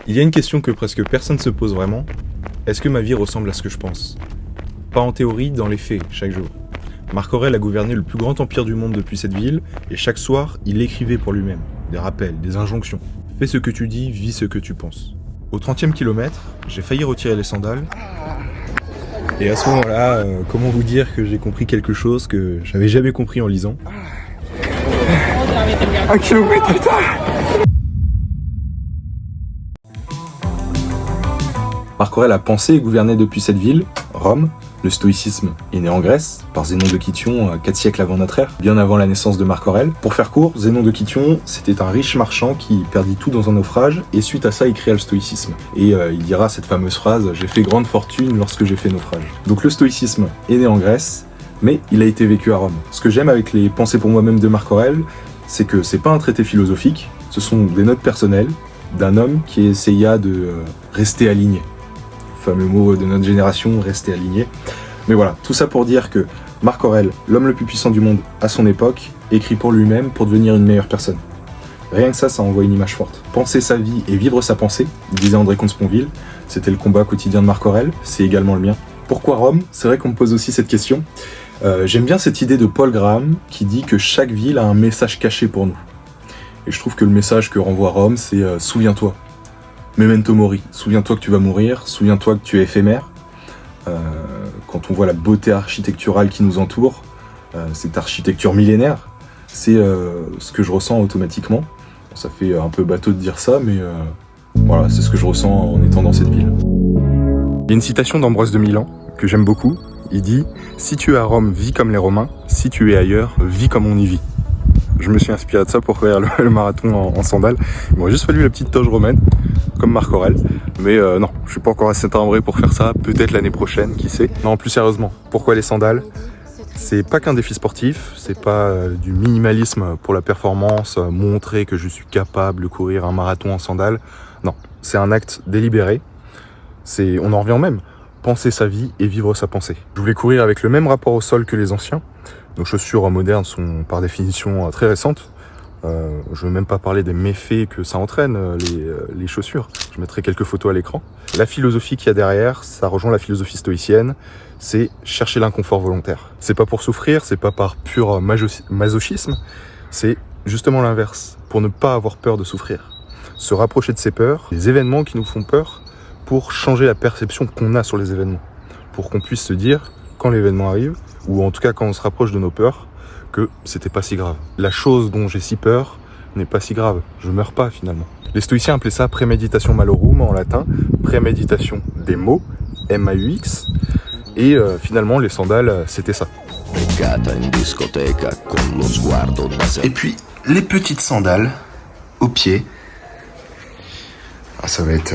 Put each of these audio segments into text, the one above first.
Il y a une question que presque personne se pose vraiment. Est-ce que ma vie ressemble à ce que je pense? Pas en théorie, dans les faits, chaque jour. Marc Aurèle a gouverné le plus grand empire du monde depuis cette ville, et chaque soir, il écrivait pour lui-même. Des rappels, des injonctions. Fais ce que tu dis, vis ce que tu penses. Au 30e kilomètre, j'ai failli retirer les sandales. Et à ce moment-là, comment vous dire que j'ai compris quelque chose que j'avais jamais compris en lisant? 1 kilomètre plus tard. Marc Aurèle a pensé et gouverné depuis cette ville, Rome. Le stoïcisme est né en Grèce, par Zénon de Kition, 4 siècles avant notre ère, bien avant la naissance de Marc Aurèle. Pour faire court, Zénon de Kition, c'était un riche marchand qui perdit tout dans un naufrage, et suite à ça, il créa le stoïcisme. Et il dira cette fameuse phrase « J'ai fait grande fortune lorsque j'ai fait naufrage ». Donc le stoïcisme est né en Grèce, mais il a été vécu à Rome. Ce que j'aime avec les pensées pour moi-même de Marc Aurèle, c'est que c'est pas un traité philosophique, ce sont des notes personnelles d'un homme qui essaya de rester aligné. Fameux mot de notre génération, rester aligné. Mais voilà, tout ça pour dire que Marc Aurèle, l'homme le plus puissant du monde à son époque, écrit pour lui-même pour devenir une meilleure personne. Rien que ça envoie une image forte. Penser sa vie et vivre sa pensée, disait André Comte-Sponville, c'était le combat quotidien de Marc Aurèle, c'est également le mien. Pourquoi Rome? C'est vrai qu'on me pose aussi cette question. J'aime bien cette idée de Paul Graham qui dit que chaque ville a un message caché pour nous. Et je trouve que le message que renvoie Rome, c'est souviens-toi. Memento mori, souviens-toi que tu vas mourir, souviens-toi que tu es éphémère. Quand on voit la beauté architecturale qui nous entoure, cette architecture millénaire, c'est ce que je ressens automatiquement. Ça fait un peu bateau de dire ça, mais voilà, c'est ce que je ressens en étant dans cette ville. Il y a une citation d'Ambroise de Milan que j'aime beaucoup. Il dit « Si tu es à Rome, vis comme les Romains. Si tu es ailleurs, vis comme on y vit. » Je me suis inspiré de ça pour faire le marathon en sandales. Il m'aurait juste fallu la petite toge romaine, comme Marc Aurèle. Mais non, je suis pas encore assez timbré pour faire ça. Peut-être l'année prochaine, qui sait. Non, plus sérieusement, pourquoi les sandales? C'est pas qu'un défi sportif, c'est pas du minimalisme pour la performance, montrer que je suis capable de courir un marathon en sandales. Non, c'est un acte délibéré. On en revient au même. Penser sa vie et vivre sa pensée. Je voulais courir avec le même rapport au sol que les anciens. Nos chaussures modernes sont par définition très récentes. Je ne veux même pas parler des méfaits que ça entraîne, les chaussures. Je mettrai quelques photos à l'écran. La philosophie qu'il y a derrière, ça rejoint la philosophie stoïcienne, c'est chercher l'inconfort volontaire. C'est pas pour souffrir, c'est pas par pur masochisme, c'est justement l'inverse, pour ne pas avoir peur de souffrir. Se rapprocher de ses peurs, les événements qui nous font peur, pour changer la perception qu'on a sur les événements. Pour qu'on puisse se dire, quand l'événement arrive, ou en tout cas quand on se rapproche de nos peurs, que c'était pas si grave. La chose dont j'ai si peur n'est pas si grave, je meurs pas finalement. Les stoïciens appelaient ça préméditation malorum en latin, préméditation des mots, M-A-U-X, et finalement les sandales c'était ça. Et puis les petites sandales aux pieds, ça va être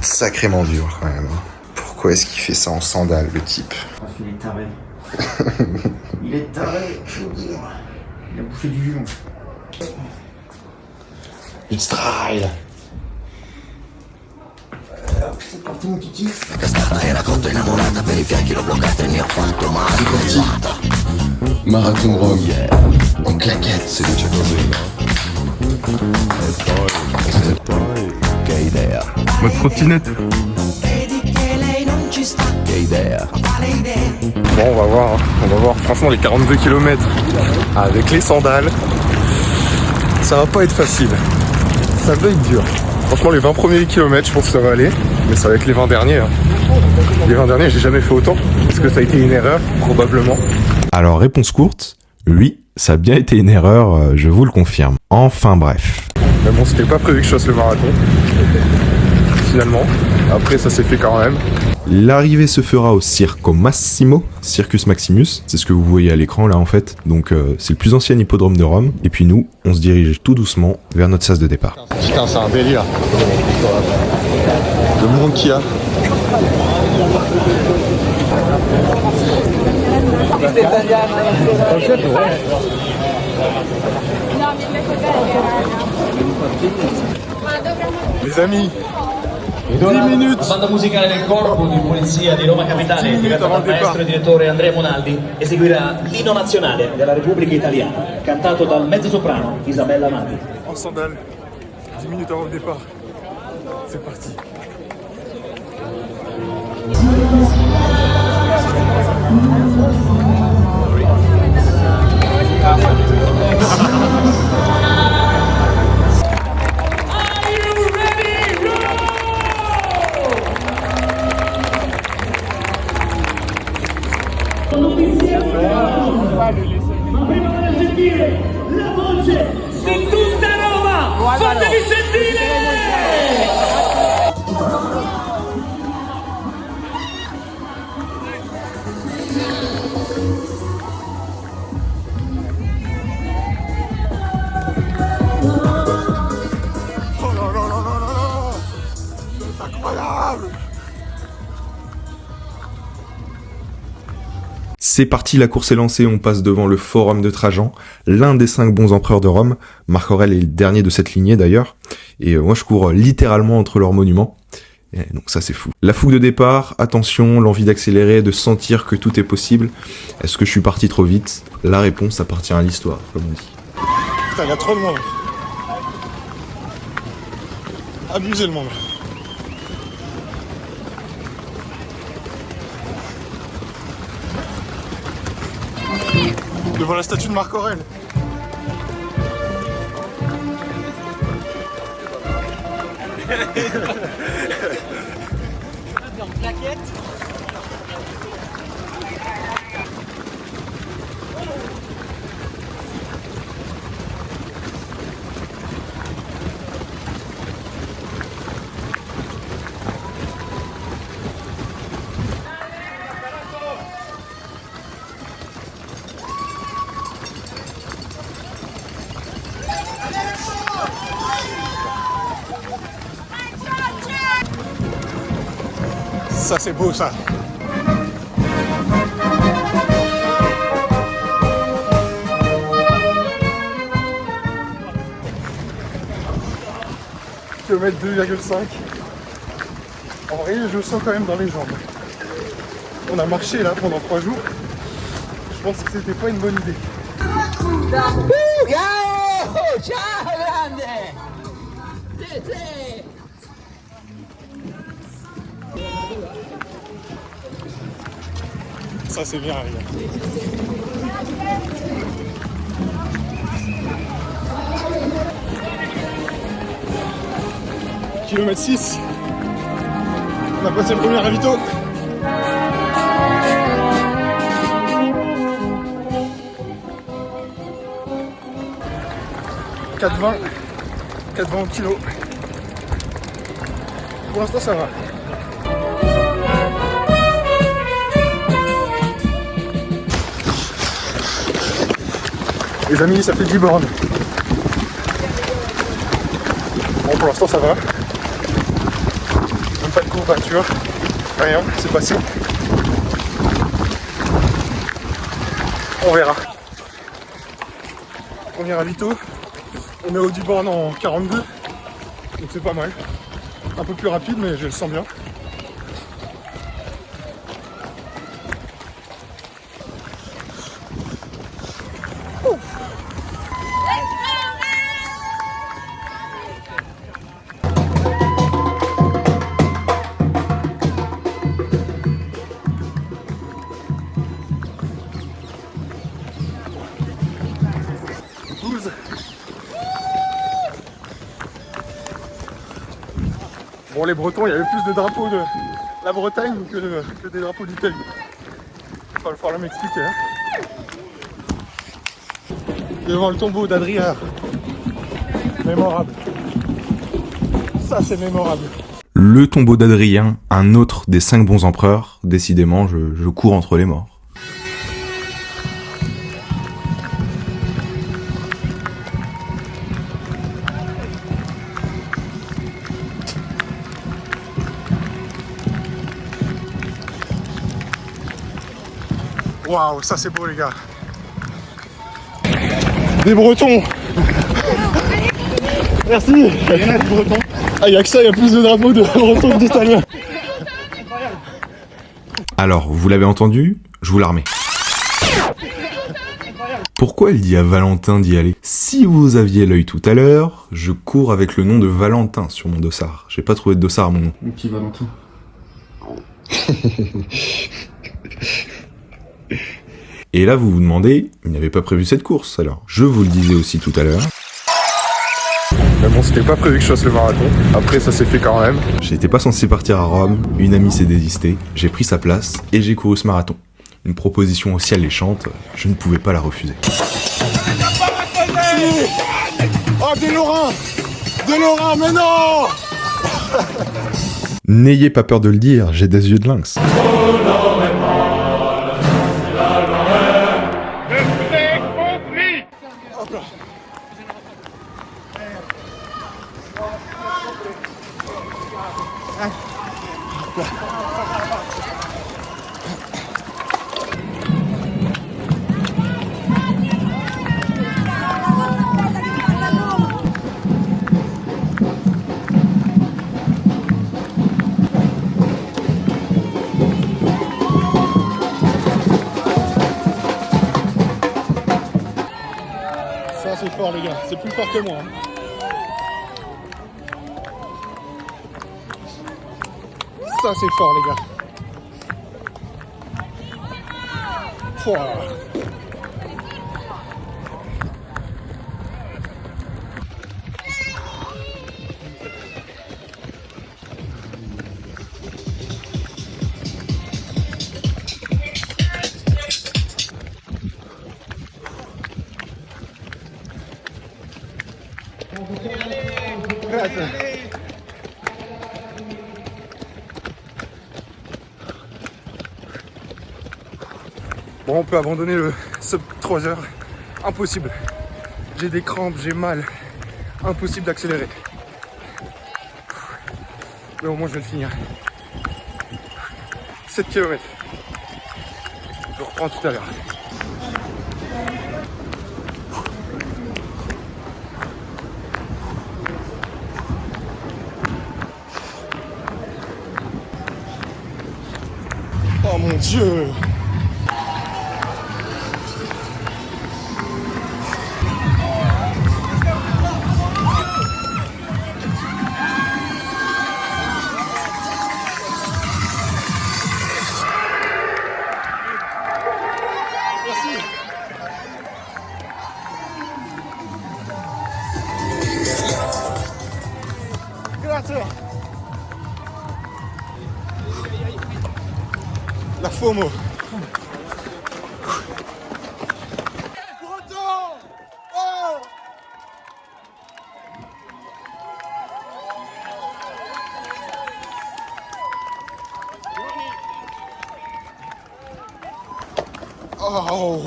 sacrément dur quand même. Pourquoi est-ce qu'il fait ça en sandales le type? Parce qu'il est taré. Il est taré, je veux dire. Il a bouffé du lion. It's trial. C'est parti mon kiki. Marathon Rome. En claquette. C'est déjà Mode trottinette. Bon, on va voir. Franchement, les 42 km avec les sandales, ça va pas être facile. Ça va être dur. Franchement, les 20 premiers kilomètres, je pense que ça va aller. Mais ça va être les 20 derniers. Les 20 derniers, j'ai jamais fait autant. Est-ce que ça a été une erreur? Probablement. Alors, réponse courte, oui, ça a bien été une erreur, je vous le confirme. Enfin bref. Mais bon, c'était pas prévu que je fasse le marathon. Finalement. Après, ça s'est fait quand même. L'arrivée se fera au Circo Massimo, Circus Maximus, c'est ce que vous voyez à l'écran là en fait, donc c'est le plus ancien hippodrome de Rome, et puis nous, on se dirige tout doucement vers notre sas de départ. Putain, c'est un délire. Le monde qu'il y a. Les amis, 10 minutes. La banda musicale del Corpo di Polizia di Roma Capitale, diretta dal maestro e direttore Andrea Monaldi, eseguirà l'inno nazionale della Repubblica Italiana, cantato dal mezzosoprano Isabella Amati. En sandales, 10 minutes avant le départ. C'est parti. Ma prima voglio sentire la voce di tutta Roma! Fatevi sentire! Oh non, non, non, non, non, non. Incroyable. C'est parti, la course est lancée, on passe devant le Forum de Trajan, l'un des 5 bons empereurs de Rome. Marc Aurèle est le dernier de cette lignée d'ailleurs, et moi je cours littéralement entre leurs monuments. Et donc ça c'est fou. La fougue de départ, attention, l'envie d'accélérer, de sentir que tout est possible. Est-ce que je suis parti trop vite? La réponse appartient à l'histoire, comme on dit. Putain, il y a trop de monde. Abusez le monde. Devant la statue de Marc Aurèle. Ça c'est beau ça. Kilomètre 2,5. En vrai, je le sens quand même dans les jambes. On a marché là pendant 3 jours. Je pense que c'était pas une bonne idée. Ça c'est bien, les gars. Kilomètre 6. On a passé le premier ravito. « 4,20 kg. Pour l'instant ça va. Les amis, ça fait 10 bornes. Bon, pour l'instant ça va. Même pas de courbature. Rien, c'est passé. On verra. Premier ravito. On est au 10 bornes en 42. Donc c'est pas mal. Un peu plus rapide, mais je le sens bien. Bon, les Bretons, il y avait plus de drapeaux de la Bretagne que des drapeaux d'Italie. Il va falloir m'expliquer. Hein. Devant le tombeau d'Adrien. Mémorable. Ça, c'est mémorable. Le tombeau d'Adrien, un autre des 5 bons empereurs. Décidément, je cours entre les morts. Waouh, ça c'est beau les gars. Des Bretons. Merci. Il y en a des Bretons. Ah, il y a que ça, il y a plus de drapeaux de Bretons que d'Italiens. Alors, vous l'avez entendu, je vous la remets. Pourquoi elle dit à Valentin d'y aller? Si vous aviez l'œil tout à l'heure, je cours avec le nom de Valentin sur mon dossard. J'ai pas trouvé de dossard à mon nom. Mon petit Valentin. Et là, vous vous demandez, il n'avait pas prévu cette course, alors. Je vous le disais aussi tout à l'heure. Mais bon, c'était pas prévu que je fasse le marathon. Après, ça s'est fait quand même. J'étais pas censé partir à Rome, une amie s'est désistée, j'ai pris sa place et j'ai couru ce marathon. Une proposition aussi alléchante, je ne pouvais pas la refuser. Oh, des Lorrains! Des Lorrains, mais non! N'ayez pas peur de le dire, j'ai des yeux de lynx. Ça, c'est fort, les gars. C'est plus fort que moi. Ça, c'est fort, les gars. Pouah. Grazie. Bon, on peut abandonner le sub 3 heures. Impossible. J'ai des crampes, j'ai mal. Impossible d'accélérer. Mais au moins, je vais le finir. 7 km. Je reprends tout à l'heure. Oh mon Dieu! Merci. Grazie. La FOMO. Oh! Oh!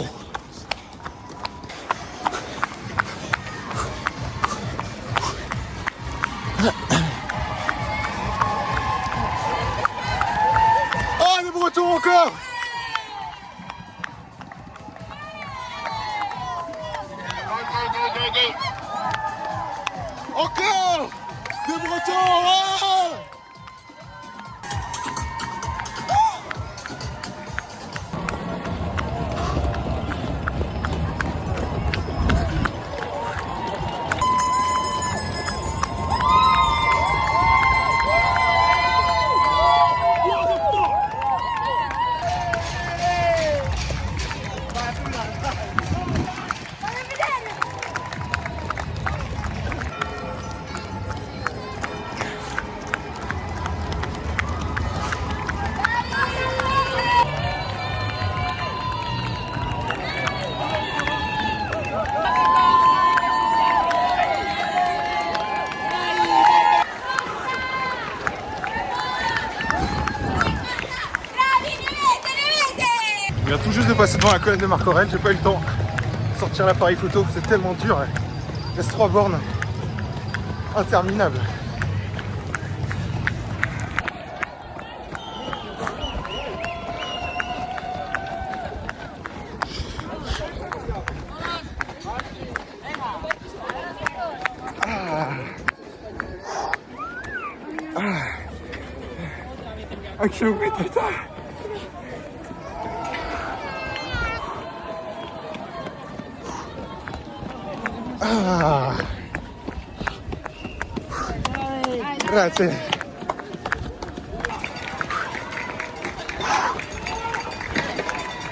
Oh, les Bretons encore! Encore! Des Bretons! Ouais! Il vient tout juste de passer devant la colonne de Marc Aurèle, j'ai pas eu le temps de sortir l'appareil photo, c'est tellement dur. Il reste 3 bornes interminables. Un kilomètre plus tard. Ah. Grazie.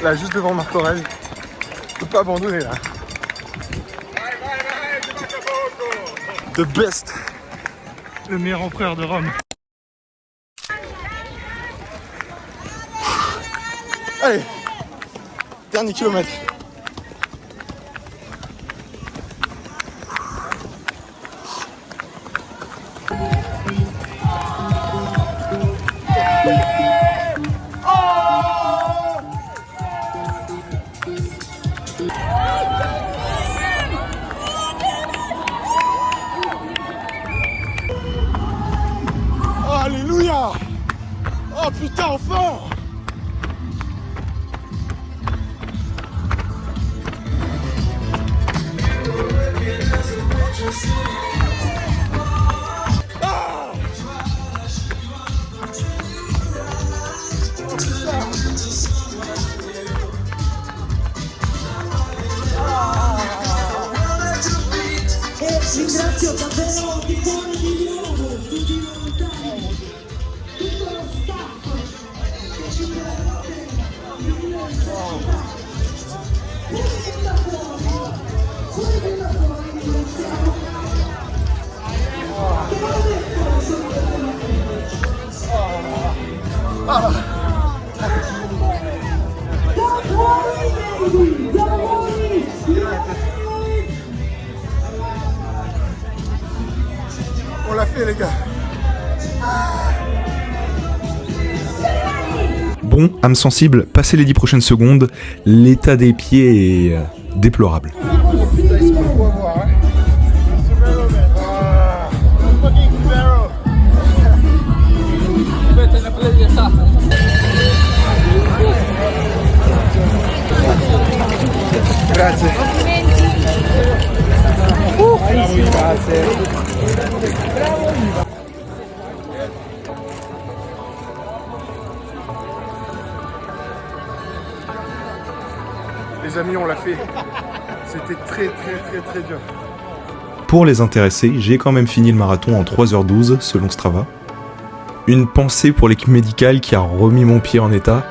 Là, juste devant Marc Aurèle. Je peux pas abandonner là. The best. Le meilleur empereur de Rome. Allez, dernier kilomètre. Oh, alléluia! Oh putain, enfin! Ringrazio davvero di cuore di nuovo tutti i volontari, tutto lo staff che ci veramente Don't worry, baby, don't worry. On l'a fait les gars. Bon, âme sensible, passez les 10 prochaines secondes, l'état des pieds est déplorable. Putain, il se peut quoi voir, hein. Grazie. Grazie. Les amis, on l'a fait. C'était très dur. Pour les intéressés, j'ai quand même fini le marathon en 3h12 selon Strava. Une pensée pour l'équipe médicale qui a remis mon pied en état.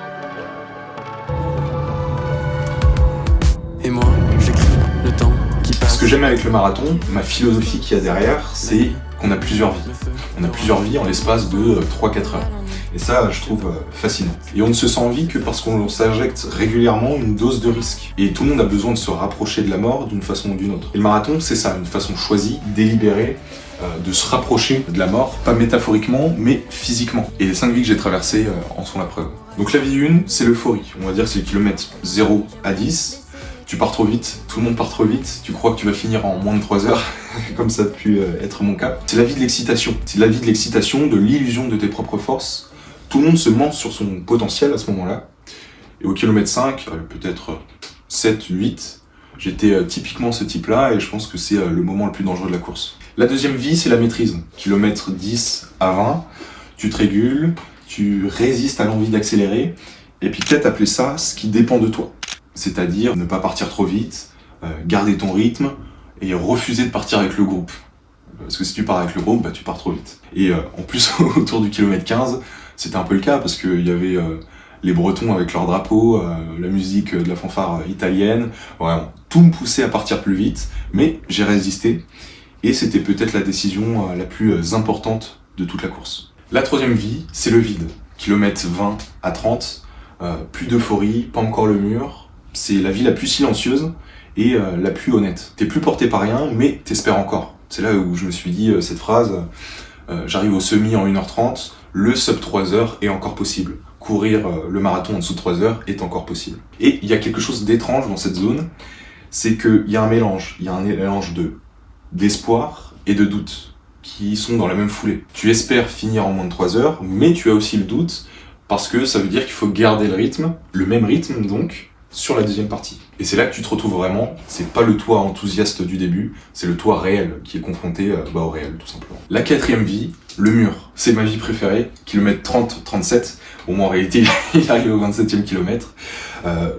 Et moi, j'écris le temps qui passe. Ce que j'aime avec le marathon, ma philosophie qu'il y a derrière, c'est qu'on a plusieurs vies. On a plusieurs vies en l'espace de 3-4 heures. Et ça, je trouve fascinant. Et on ne se sent en vie que parce qu'on s'injecte régulièrement une dose de risque. Et tout le monde a besoin de se rapprocher de la mort d'une façon ou d'une autre. Et le marathon, c'est ça, une façon choisie, délibérée, de se rapprocher de la mort, pas métaphoriquement, mais physiquement. Et les 5 vies que j'ai traversées en sont la preuve. Donc la vie 1, c'est l'euphorie. On va dire que c'est le kilomètre 0 à 10. Tu pars trop vite, tout le monde part trop vite, tu crois que tu vas finir en moins de 3 heures, comme ça a pu être mon cas. C'est la vie de l'excitation. C'est la vie de l'excitation, de l'illusion de tes propres forces. Tout le monde se ment sur son potentiel à ce moment-là. Et au kilomètre 5, peut-être 7, 8, j'étais typiquement ce type-là et je pense que c'est le moment le plus dangereux de la course. La deuxième vie, c'est la maîtrise. Kilomètre 10 à 20, tu te régules, tu résistes à l'envie d'accélérer et puis peut-être appeler ça ce qui dépend de toi. C'est-à-dire ne pas partir trop vite, garder ton rythme et refuser de partir avec le groupe. Parce que si tu pars avec le groupe, bah, tu pars trop vite. Et en plus, autour du kilomètre 15, c'était un peu le cas parce qu'il y avait les Bretons avec leur drapeau, la musique de la fanfare italienne. Vraiment, tout me poussait à partir plus vite, mais j'ai résisté. Et c'était peut-être la décision la plus importante de toute la course. La troisième vie, c'est le vide. Kilomètre 20 à 30, plus d'euphorie, pas encore le mur. C'est la vie la plus silencieuse et la plus honnête. T'es plus porté par rien, mais t'espères encore. C'est là où je me suis dit cette phrase, j'arrive au semi en 1h30, le sub 3 heures est encore possible. Courir le marathon en dessous de 3 heures est encore possible. Et il y a quelque chose d'étrange dans cette zone, c'est qu'il y a un mélange. Il y a un mélange d'espoir et de doute qui sont dans la même foulée. Tu espères finir en moins de 3 heures, mais tu as aussi le doute parce que ça veut dire qu'il faut garder le rythme, le même rythme donc, sur la deuxième partie. Et c'est là que tu te retrouves vraiment, c'est pas le toi enthousiaste du début, c'est le toi réel qui est confronté au réel tout simplement. La quatrième vie, le mur, c'est ma vie préférée, kilomètre 30-37, au moins en réalité il arrive au 27e kilomètre,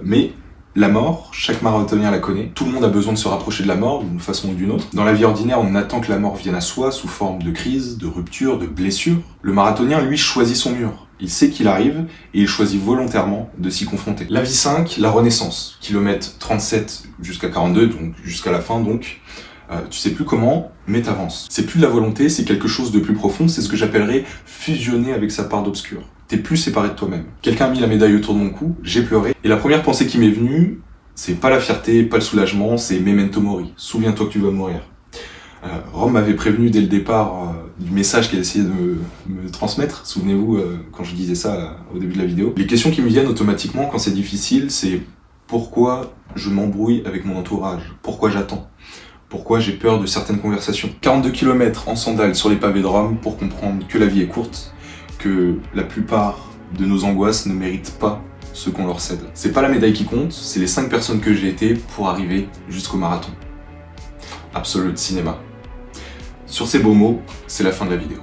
mais La mort, chaque marathonien la connaît. Tout le monde a besoin de se rapprocher de la mort d'une façon ou d'une autre. Dans la vie ordinaire, on attend que la mort vienne à soi sous forme de crise, de rupture, de blessure. Le marathonien, lui, choisit son mur. Il sait qu'il arrive et il choisit volontairement de s'y confronter. La vie 5, la renaissance. Kilomètre 37 jusqu'à 42, donc jusqu'à la fin donc. Tu sais plus comment, mais t'avances. C'est plus de la volonté, c'est quelque chose de plus profond, c'est ce que j'appellerais fusionner avec sa part d'obscur. T'es plus séparé de toi-même. Quelqu'un a mis la médaille autour de mon cou, j'ai pleuré, et la première pensée qui m'est venue, c'est pas la fierté, pas le soulagement, c'est memento mori. Souviens-toi que tu vas mourir. Rome m'avait prévenu dès le départ du message qu'elle essayait de me transmettre. Souvenez-vous quand je disais ça au début de la vidéo. Les questions qui me viennent automatiquement quand c'est difficile, c'est pourquoi je m'embrouille avec mon entourage? Pourquoi j'attends? Pourquoi j'ai peur de certaines conversations? 42 km en sandales sur les pavés de Rome pour comprendre que la vie est courte, que la plupart de nos angoisses ne méritent pas ce qu'on leur cède. C'est pas la médaille qui compte, c'est les 5 personnes que j'ai été pour arriver jusqu'au marathon. Absolute Cinéma. Sur ces beaux mots, c'est la fin de la vidéo.